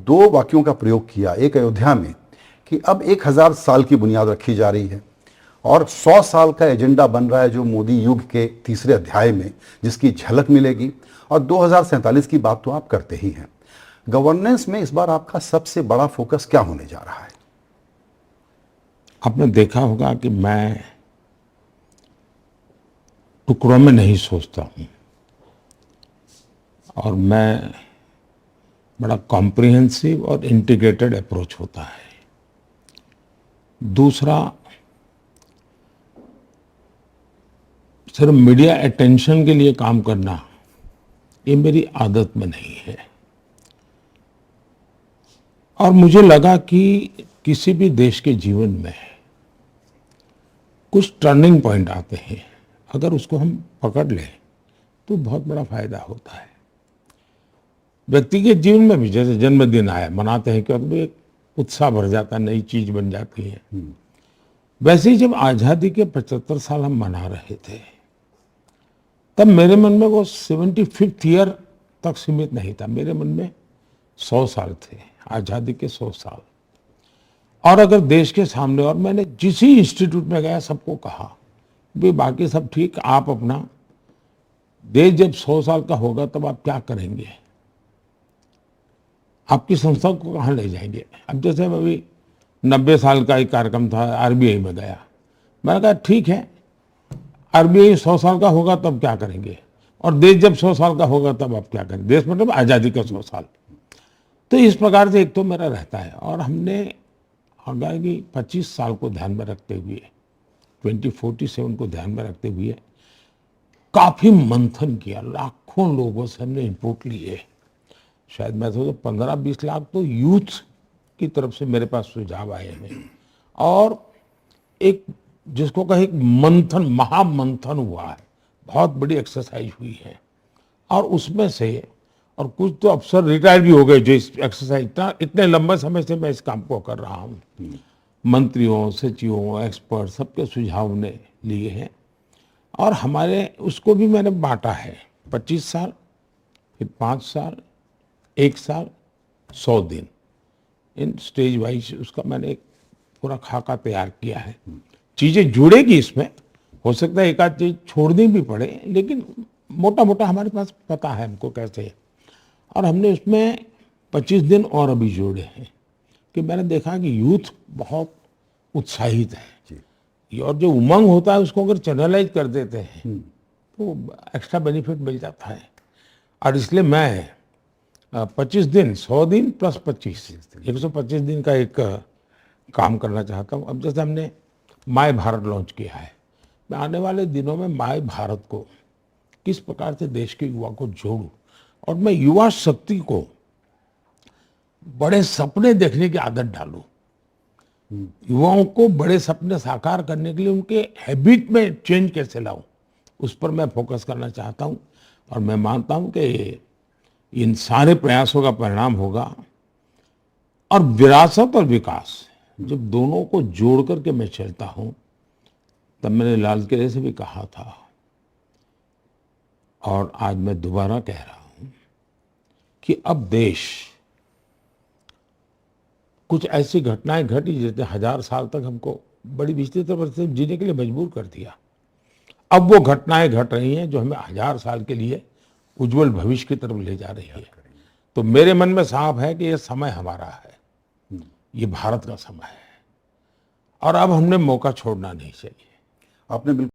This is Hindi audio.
दो वाक्यों का प्रयोग किया एक अयोध्या में कि अब 1000 साल की बुनियाद रखी जा रही है और 100 साल का एजेंडा बन रहा है जो मोदी युग के तीसरे अध्याय में जिसकी झलक मिलेगी। और 2047 की बात तो आप करते ही हैं। गवर्नेंस में इस बार आपका सबसे बड़ा फोकस क्या होने जा रहा है? आपने देखा होगा कि मैं टुकड़ों में नहीं सोचता हूं और मैं बड़ा कॉम्प्रिहेंसिव और इंटीग्रेटेड अप्रोच होता है। दूसरा, सिर्फ मीडिया अटेंशन के लिए काम करना ये मेरी आदत में नहीं है। और मुझे लगा कि किसी भी देश के जीवन में कुछ टर्निंग पॉइंट आते हैं, अगर उसको हम पकड़ लें तो बहुत बड़ा फायदा होता है। व्यक्ति के जीवन में भी जैसे जन्मदिन आया मनाते हैं क्योंकि एक उत्साह भर जाता है, नई चीज बन जाती है। वैसे ही जब आजादी के 75 साल हम मना रहे थे तब मेरे मन में वो 75th ईयर तक सीमित नहीं था। मेरे मन में 100 साल थे, आजादी के 100 साल। और अगर देश के सामने, और मैंने जिस ही इंस्टीट्यूट में गया सबको कहा भी बाकी सब ठीक, आप अपना देश जब 100 साल का होगा तब आप क्या करेंगे, आपकी संस्था को कहाँ ले जाएंगे। अब जैसे अभी 90 साल का एक कार्यक्रम था, आरबीआई में गया, मैंने कहा ठीक है आरबीआई 100 साल का होगा तब क्या करेंगे, और देश जब 100 साल का होगा तब आप क्या करेंगे। देश मतलब आजादी का 100 साल। तो इस प्रकार से एक तो मेरा रहता है। और हमने आगामी 25 साल को ध्यान में रखते हुए, 2047 को ध्यान में रखते हुए काफी मंथन किया। लाखों लोगों से हमने इनपुट लिए। शायद मैं तो 15-20 लाख तो यूथ की तरफ से मेरे पास सुझाव आए हैं। और एक जिसको कहे मंथन, महामंथन हुआ है, बहुत बड़ी एक्सरसाइज हुई है। और उसमें से, और कुछ तो अफसर रिटायर भी हो गए जो इस एक्सरसाइज, इतने लंबे समय से मैं इस काम को कर रहा हूँ। मंत्रियों, सचिवों, एक्सपर्ट सबके सुझाव ने लिए हैं। और हमारे उसको भी मैंने बांटा है, 25 साल, फिर 5 साल, 1 साल, 100 दिन, इन स्टेज वाइज उसका मैंने एक पूरा खाका तैयार किया है। चीजें जुड़ेगी इसमें, हो सकता है एक आध चीज छोड़नी भी पड़े, लेकिन मोटा मोटा हमारे पास पता है हमको कैसे है। और हमने उसमें 25 दिन और अभी जोड़े हैं कि मैंने देखा कि यूथ बहुत उत्साहित है। और जो उमंग होता है उसको अगर चैनलाइज कर देते हैं तो एक्स्ट्रा बेनिफिट मिल जाता है। और इसलिए मैं 25 दिन, 100 दिन प्लस 25, 125 दिन का एक काम करना चाहता हूँ। अब जैसे हमने माय भारत लॉन्च किया है, मैं आने वाले दिनों में माय भारत को किस प्रकार से देश के युवा को जोड़ूं, और मैं युवा शक्ति को बड़े सपने देखने की आदत डालूं। युवाओं को बड़े सपने साकार करने के लिए उनके हैबिट में चेंज कैसे लाऊं, उस पर मैं फोकस करना चाहता हूं। और मैं मानता हूं कि इन सारे प्रयासों का परिणाम होगा। और विरासत और विकास जब दोनों को जोड़ करके मैं चलता हूं, तब मैंने लाल किले से भी कहा था और आज मैं दोबारा कह रहा हूं कि अब देश, कुछ ऐसी घटनाएं घटी जैसे 1000 साल तक हमको बड़ी विचित्र परिस्थिति में जीने के लिए मजबूर कर दिया। अब वो घटनाएं घट रही हैं जो हमें 1000 साल के लिए उज्जवल भविष्य की तरफ ले जा रही है। तो मेरे मन में साफ है कि ये समय हमारा है, ये भारत का समय है, और अब हमने मौका छोड़ना नहीं चाहिए। आपने बिल्कुल